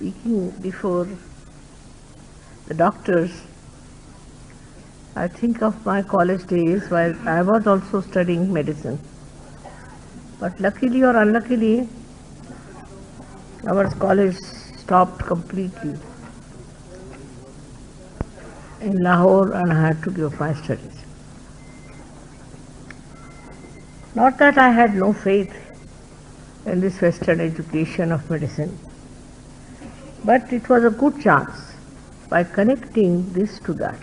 speaking before the doctors, I think of my college days while I was also studying medicine. But luckily or unluckily, our college stopped completely in Lahore and I had to give up my studies. Not that I had no faith in this Western education of medicine, but it was a good chance by connecting this to that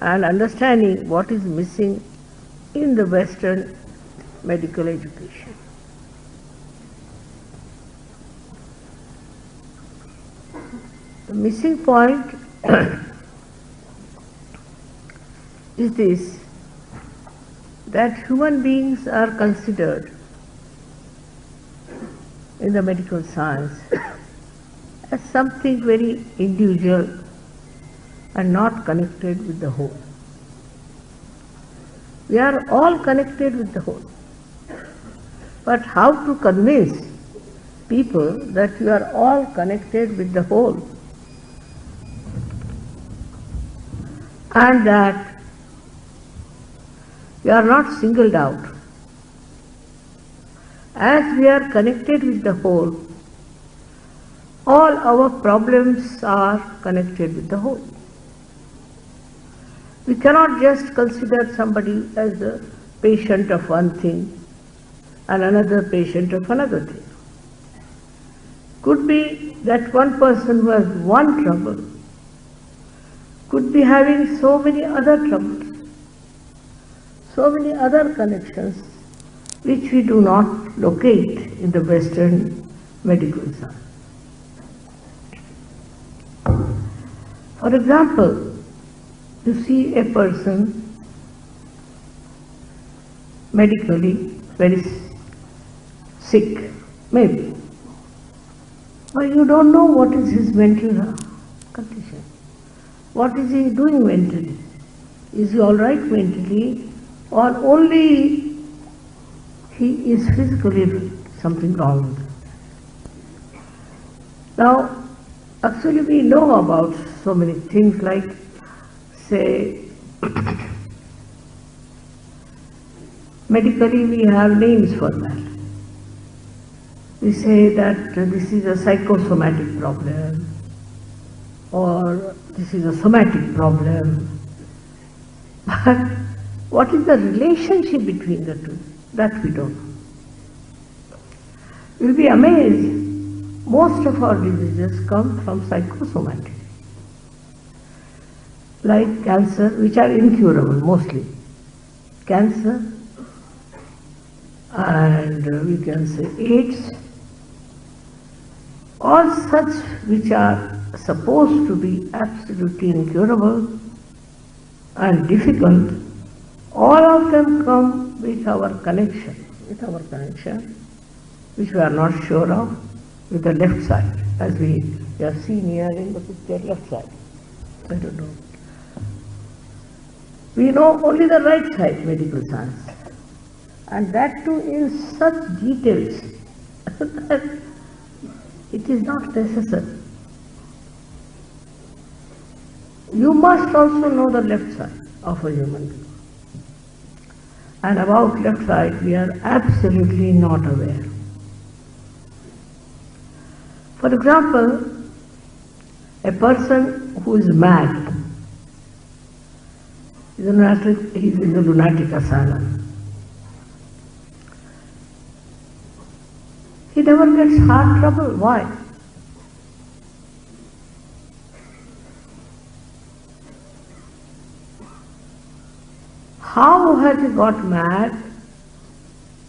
and understanding what is missing in the Western medical education. The missing point is this, that human beings are considered in the medical science as something very individual and not connected with the whole. We are all connected with the whole. But how to convince people that you are all connected with the whole and that you are not singled out? As we are connected with the whole, all our problems are connected with the whole. We cannot just consider somebody as a patient of one thing and another patient of another thing. Could be that one person who has one trouble could be having so many other troubles, so many other connections which we do not locate in the Western medical science. For example, you see a person medically very sick, maybe, but you don't know what is his mental condition. What is he doing mentally? Is he all right mentally, or only he is physically something wrong? Now, actually we know about so many things like, say, medically we have names for that. We say that this is a psychosomatic problem, or this is a somatic problem. But what is the relationship between the two? That we don't know. You'll be amazed, most of our diseases come from psychosomatic. Like cancer, which are incurable mostly. Cancer, and we can say AIDS, all such which are supposed to be absolutely incurable and difficult, all of them come with our connection, which we are not sure of, with the left side, as we have seen here in the picture, left side. I don't know. We know only the right side, medical science, and that too in such details that it is not necessary. You must also know the left side of a human being. And about left side, we are absolutely not aware. For example, a person who is mad, he is in the lunatic asylum. He never gets heart trouble. Why? How has he got mad?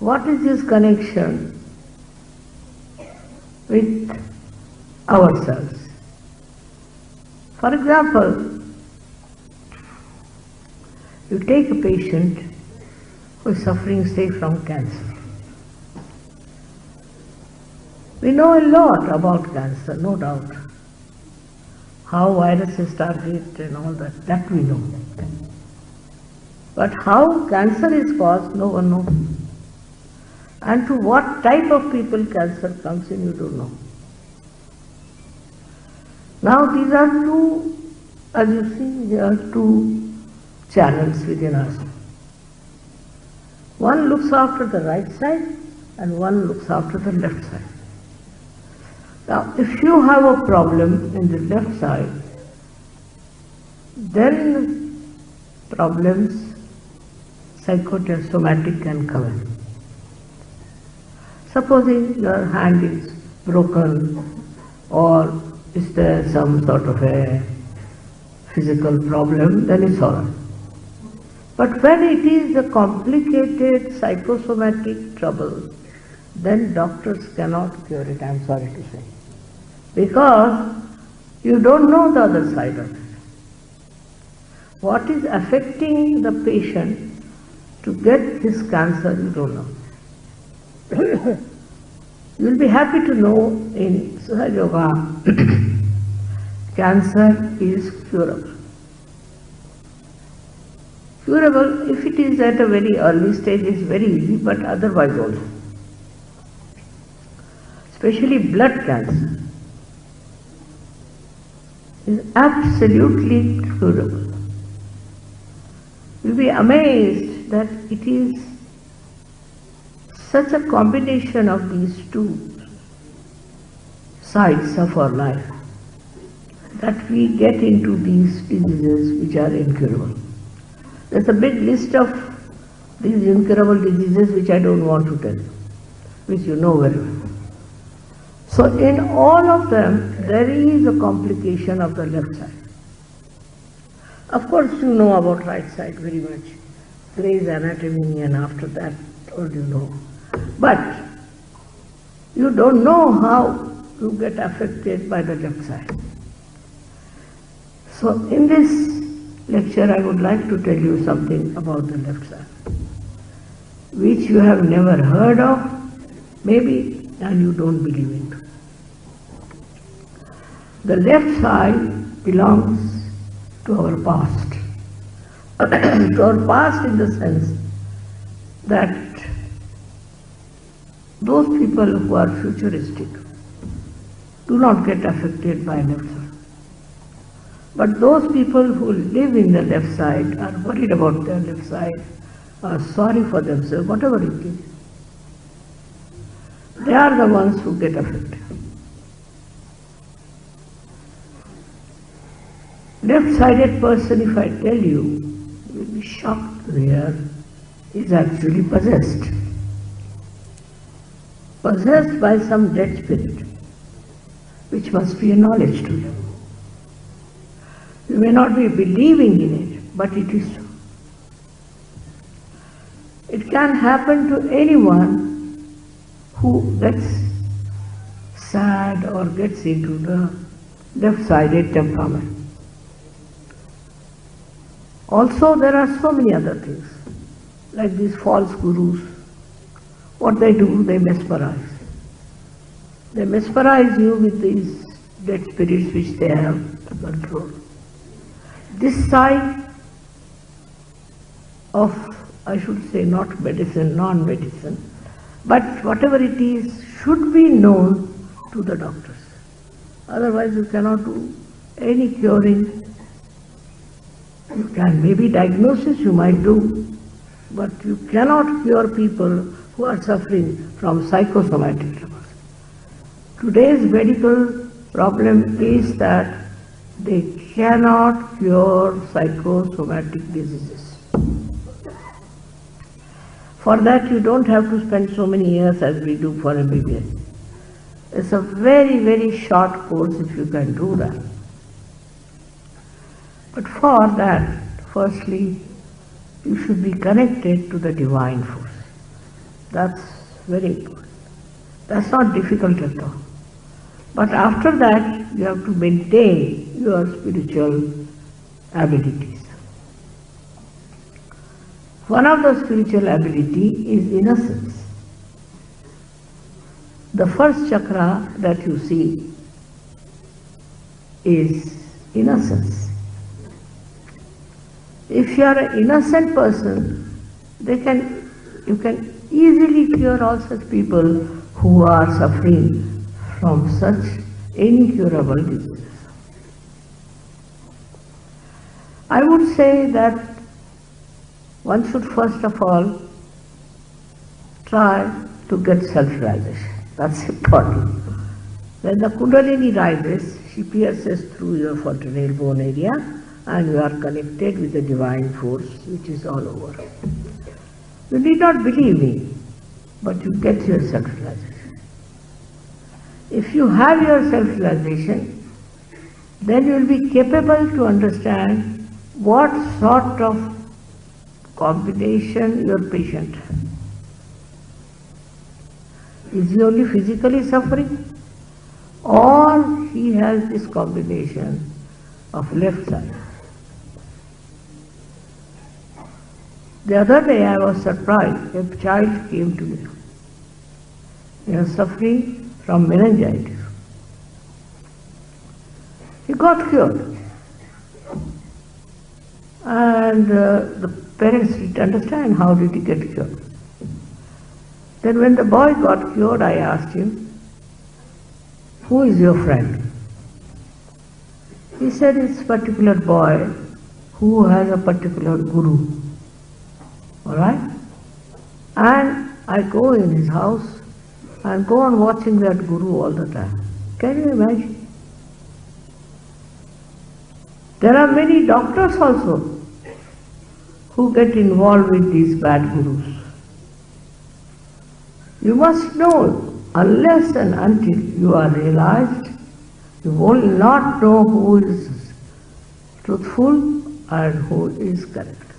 What is his connection with ourselves? For example, you take a patient who is suffering, say, from cancer. We know a lot about cancer, no doubt. How viruses target and all that we know. But how cancer is caused, no one knows. And to what type of people cancer comes in, you don't know. Now these are two, as you see, there are two channels within us. One looks after the right side and one looks after the left side. Now if you have a problem in the left side, then problems psychosomatic can come in. Supposing your hand is broken, or is there some sort of a physical problem, then it's all right. But when it is a complicated psychosomatic trouble, then doctors cannot cure it, I'm sorry to say. Because you don't know the other side of it. What is affecting the patient to get this cancer, you don't know. You will be happy to know in Sahaja Yoga, cancer is curable. Curable, if it is at a very early stage, is very easy, but otherwise also. Especially blood cancer is absolutely curable. You will be amazed that it is such a combination of these two sides of our life that we get into these diseases which are incurable. There's a big list of these incurable diseases which I don't want to tell you, which you know very well. So in all of them, there is a complication of the left side. Of course you know about right side very much. Gray's Anatomy, and after that all you know. But you don't know how you get affected by the left side. So in this lecture I would like to tell you something about the left side, which you have never heard of, maybe, and you don't believe in. The left side belongs to our past. To our past in the sense that those people who are futuristic do not get affected by left side. But those people who live in the left side are worried about their left side, are sorry for themselves, whatever it is. They are the ones who get affected. Left-sided person, if I tell you, you will be shocked to hear, is actually possessed. Possessed by some dead spirit, which must be a knowledge to you. You may not be believing in it, but it is so. It can happen to anyone who gets sad or gets into the left-sided temperament. Also, there are so many other things, like these false gurus. What they do, they mesmerize. They mesmerize you with these dead spirits which they have to control. This side of, I should say, not medicine, non-medicine, but whatever it is should be known to the doctors. Otherwise you cannot do any curing. You can, maybe diagnosis you might do, but you cannot cure people who are suffering from psychosomatic troubles. Today's medical problem is that they cannot cure psychosomatic diseases. For that you don't have to spend so many years as we do for MBBS. It's a very, very short course if you can do that. But for that, firstly, you should be connected to the divine force. That's very important. That's not difficult at all. But after that, you have to maintain your spiritual abilities. One of the spiritual ability is innocence. The first chakra that you see is innocence. If you are an innocent person, you can easily cure all such people who are suffering from such incurable diseases. I would say that one should first of all try to get self-realization. That's important. When the Kundalini rises, she pierces through your fontanelle bone area and you are connected with the divine force which is all over. You need not believe me, but you get your self-realization. If you have your self-realization, then you will be capable to understand what sort of combination your patient has. Is he only physically suffering? Or he has this combination of left side. The other day I was surprised, a child came to me. He was suffering from meningitis. He got cured. And the parents didn't understand how did he get cured. Then when the boy got cured, I asked him, who is your friend? He said it's a particular boy who has a particular guru. Alright? And I go in his house and go on watching that guru all the time. Can you imagine? There are many doctors also who get involved with these bad gurus. You must know, unless and until you are realized, you will not know who is truthful and who is correct.